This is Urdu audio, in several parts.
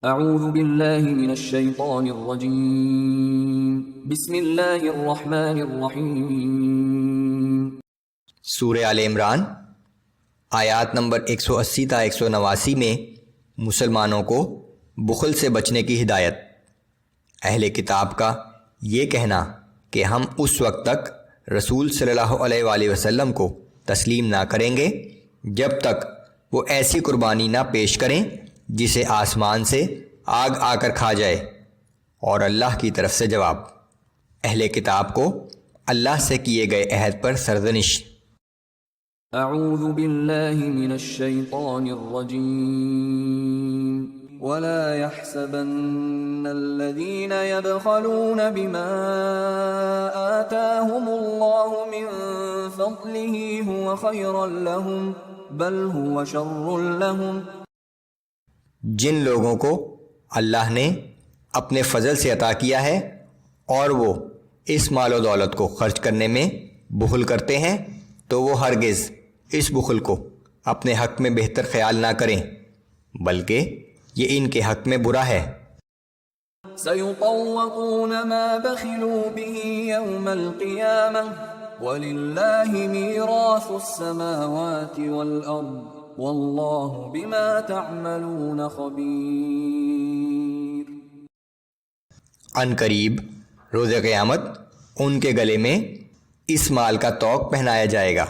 اعوذ باللہ من الشیطان الرجیم بسم اللہ الرحمن الرحیم۔ سورہ آل عمران آیات نمبر 180 تا 189 میں مسلمانوں کو بخل سے بچنے کی ہدایت۔ اہل کتاب کا یہ کہنا کہ ہم اس وقت تک رسول صلی اللہ علیہ وآلہ وسلم کو تسلیم نہ کریں گے جب تک وہ ایسی قربانی نہ پیش کریں جسے آسمان سے آگ آ کر کھا جائے، اور اللہ کی طرف سے جواب۔ اہل کتاب کو اللہ سے کیے گئے عہد پر سرزنش۔ اعوذ باللہ من الشیطان الرجیم ولا يحسبن الذين يبخلون بما آتاهم الله من فضله هو خيرا لهم بل هو شر لهم۔ جن لوگوں کو اللہ نے اپنے فضل سے عطا کیا ہے اور وہ اس مال و دولت کو خرچ کرنے میں بخل کرتے ہیں، تو وہ ہرگز اس بخل کو اپنے حق میں بہتر خیال نہ کریں، بلکہ یہ ان کے حق میں برا ہے۔ سَيُطَوَّقُونَ مَا بَخِلُوا بِهِ يَوْمَ الْقِيَامَةِ وَلِلَّهِ مِيرَاثُ السَّمَاوَاتِ وَالْأَرْضِ وَاللَّهُ بِمَا تَعْمَلُونَ خَبِيرٌ۔ ان قریب روز قیامت ان کے گلے میں اس مال کا طوق پہنایا جائے گا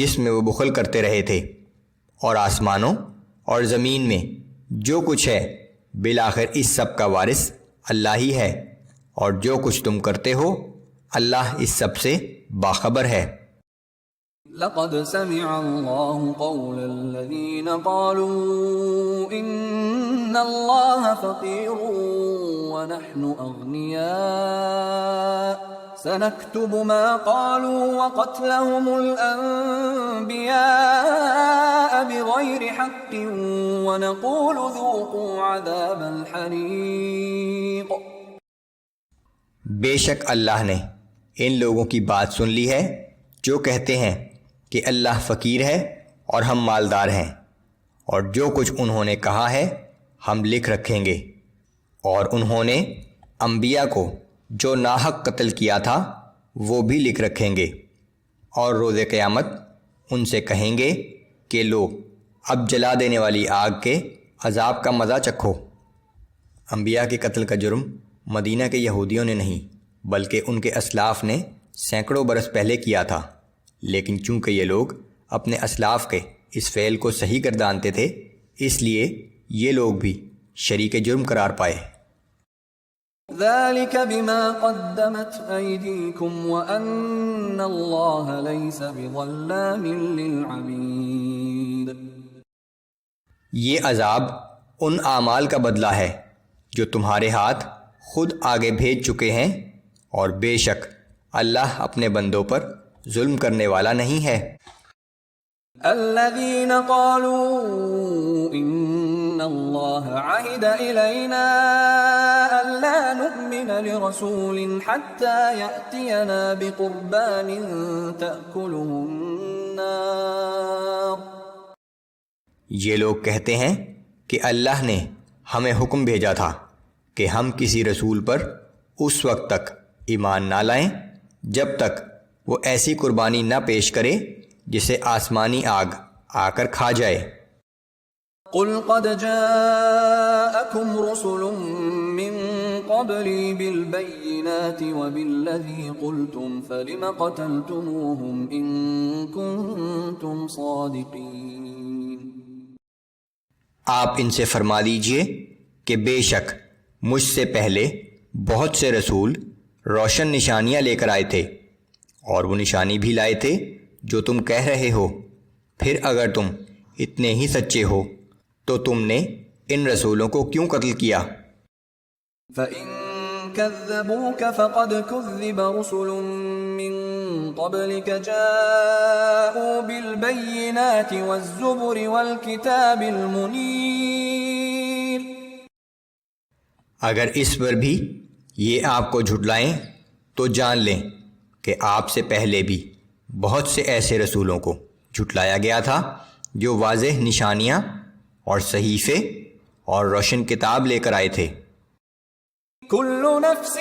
جس میں وہ بخل کرتے رہے تھے، اور آسمانوں اور زمین میں جو کچھ ہے بالآخر اس سب کا وارث اللہ ہی ہے، اور جو کچھ تم کرتے ہو اللہ اس سب سے باخبر ہے۔ لقد سمع الله قول الذين قالوا إن الله فقير ونحن أغنياء سنكتب ما قالوا وقتلهم الأنبياء بغير حق ونقول ذوقوا عذاب الحريق۔ بے شک اللہ نے ان لوگوں کی بات سن لی ہے جو کہتے ہیں کہ اللہ فقیر ہے اور ہم مالدار ہیں، اور جو کچھ انہوں نے کہا ہے ہم لکھ رکھیں گے، اور انہوں نے انبیاء کو جو ناحق قتل کیا تھا وہ بھی لکھ رکھیں گے، اور روز قیامت ان سے کہیں گے کہ لو اب جلا دینے والی آگ کے عذاب کا مزہ چکھو۔ انبیاء کے قتل کا جرم مدینہ کے یہودیوں نے نہیں بلکہ ان کے اسلاف نے سینکڑوں برس پہلے کیا تھا، لیکن چونکہ یہ لوگ اپنے اسلاف کے اس فعل کو صحیح گردانتے تھے، اس لیے یہ لوگ بھی شریک جرم قرار پائے۔ ذلك بما قدمت أيديكم وأن الله ليس بظلام للعبيد۔ یہ عذاب ان اعمال کا بدلہ ہے جو تمہارے ہاتھ خود آگے بھیج چکے ہیں، اور بے شک اللہ اپنے بندوں پر ظلم کرنے والا نہیں ہے۔ الذين قالوا إن الله عهد إلينا ألا نؤمن لرسول حتى يأتينا بقربان تأكله النار۔ یہ لوگ کہتے ہیں کہ اللہ نے ہمیں حکم بھیجا تھا کہ ہم کسی رسول پر اس وقت تک ایمان نہ لائیں جب تک وہ ایسی قربانی نہ پیش کرے جسے آسمانی آگ آ کر کھا جائے۔ قل قد جاءكم رسل من قبلي بالبينات وبالذي قلتم فلم قتلتموهم إن كنتم صادقين۔ آپ ان سے فرما دیجئے کہ بے شک مجھ سے پہلے بہت سے رسول روشن نشانیاں لے کر آئے تھے، اور وہ نشانی بھی لائے تھے جو تم کہہ رہے ہو، پھر اگر تم اتنے ہی سچے ہو تو تم نے ان رسولوں کو کیوں قتل کیا؟ فَإِن كَذَّبُوكَ فَقَدْ كُذِّبَ رُسُلٌ مِّن قَبْلِكَ جَاءُوا بِالْبَيِّنَاتِ وَالزُّبُرِ وَالْكِتَابِ الْمُنِيرِ۔ اگر اس پر بھی یہ آپ کو جھٹلائیں تو جان لیں کہ آپ سے پہلے بھی بہت سے ایسے رسولوں کو جھٹلایا گیا تھا جو واضح نشانیاں اور صحیفے اور روشن کتاب لے کر آئے تھے۔ كل نفس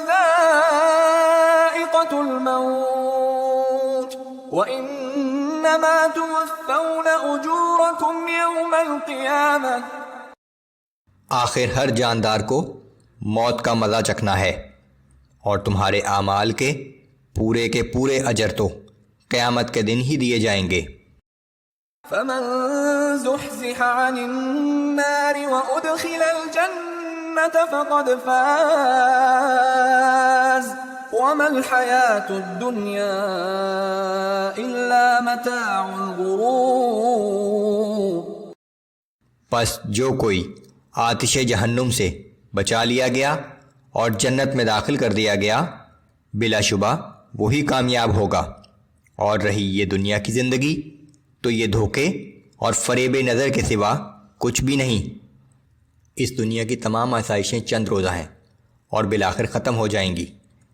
ذائقة الموت وإنما توفون أجوركم يوم القيامة۔ آخر ہر جاندار کو موت کا مزہ چکھنا ہے، اور تمہارے اعمال کے پورے اجر تو قیامت کے دن ہی دیے جائیں گے۔ فمن زحزح عن النار وأدخل الجنة فقد فاز وما الحياة الدنيا إلا متاع الغرور۔ پس جو کوئی آتش جہنم سے بچا لیا گیا اور جنت میں داخل کر دیا گیا، بلا شبہ وہی کامیاب ہوگا، اور رہی یہ دنیا کی زندگی تو یہ دھوکے اور فریب نظر کے سوا کچھ بھی نہیں۔ اس دنیا کی تمام آسائشیں چند روزہ ہیں اور بالآخر ختم ہو جائیں گی۔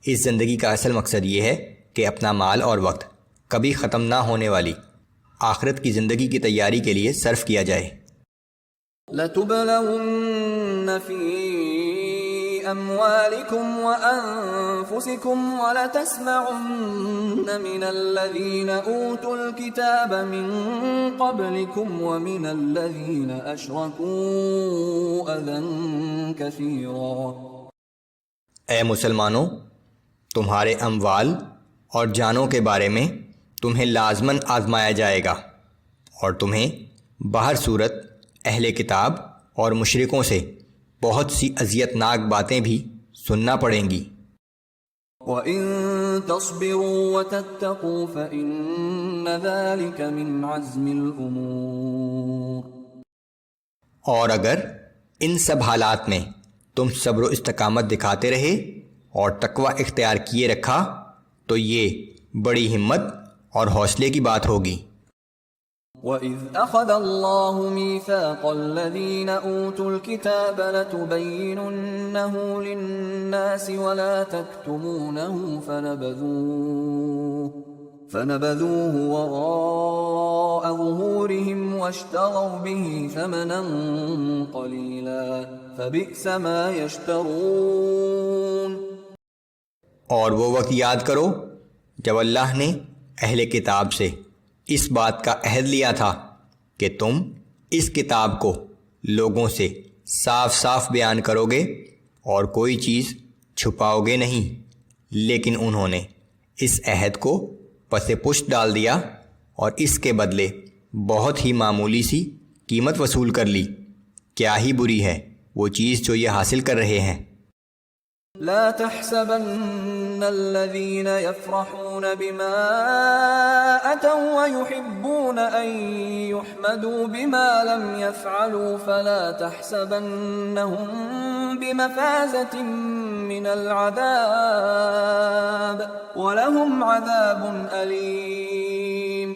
اس زندگی کا اصل مقصد یہ ہے کہ اپنا مال اور وقت کبھی ختم نہ ہونے والی آخرت کی زندگی کی تیاری کے لیے صرف کیا جائے۔ لَتُبْلَوُنَّ فِي أَمْوَالِكُمْ وَأَنفُسِكُمْ وَلَتَسْمَعُنَّ مِنَ الَّذِينَ أُوتُوا الْكِتَابَ مِنْ قَبْلِكُمْ وَمِنَ الَّذِينَ أَشْرَكُوا أَذًى كَثِيرًا۔ اے مسلمانوں، تمہارے اموال اور جانوں کے بارے میں تمہیں لازماً آزمایا جائے گا، اور تمہیں باہر صورت اہل کتاب اور مشرکوں سے بہت سی اذیت ناک باتیں بھی سننا پڑیں گی۔ وَإِن تَصْبِرُوا وَتَتَّقُوا فَإِنَّ ذَلِكَ مِنْ عَزْمِ الْأُمُورِ۔ اور اگر ان سب حالات میں تم صبر و استقامت دکھاتے رہے اور تقوی اختیار کیے رکھا تو یہ بڑی ہمت اور حوصلے کی بات ہوگی۔ وَإِذْ أَخَذَ اللَّهُ مِيثَاقَ الَّذِينَ أُوتُوا الْكِتَابَ لَتُبَيِّنُنَّهُ لِلنَّاسِ وَلَا تَكْتُمُونَهُ فَنَبَذُوهُ وَرَاءَ ظُهُورِهِمْ وَاشْتَرَوْا بِهِ ثَمَنًا قَلِيلًا فَبِئْسَ مَا يَشْتَرُونَ۔ اور وہ وقت یاد کرو جب اللہ نے اہل کتاب سے اس بات کا عہد لیا تھا کہ تم اس کتاب کو لوگوں سے صاف صاف بیان کرو گے اور کوئی چیز چھپاؤ گے نہیں، لیکن انہوں نے اس عہد کو پس پشت ڈال دیا اور اس کے بدلے بہت ہی معمولی سی قیمت وصول کر لی۔ کیا ہی بری ہے وہ چیز جو یہ حاصل کر رہے ہیں۔ لا تحسبن الذين يفرحون بما أتوا ويحبون أن يحمدوا بما لم يفعلوا فلا تحسبنهم بمفازة من العذاب ولهم عذاب أليم۔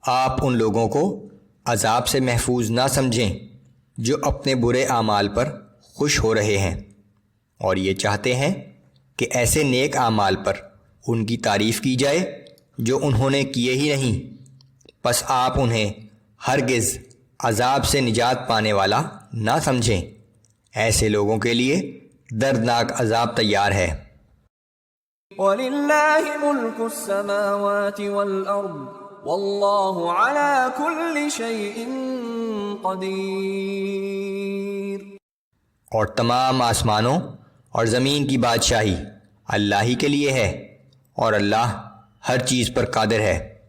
آپ ان لوگوں کو عذاب سے محفوظ نہ سمجھیں جو اپنے برے اعمال پر خوش ہو رہے ہیں اور یہ چاہتے ہیں کہ ایسے نیک اعمال پر ان کی تعریف کی جائے جو انہوں نے کیے ہی نہیں، پس آپ انہیں ہرگز عذاب سے نجات پانے والا نہ سمجھیں۔ ایسے لوگوں کے لیے دردناک عذاب تیار ہے۔ وَلِلَّهِ مُلْكُ السَّمَاوَاتِ وَالْأَرْضِ وَاللَّهُ عَلَى كُلِّ شَيْءٍ قَدِيرٌ۔ اور تمام آسمانوں اور زمین کی بادشاہی اللہ ہی کے لیے ہے، اور اللہ ہر چیز پر قادر ہے۔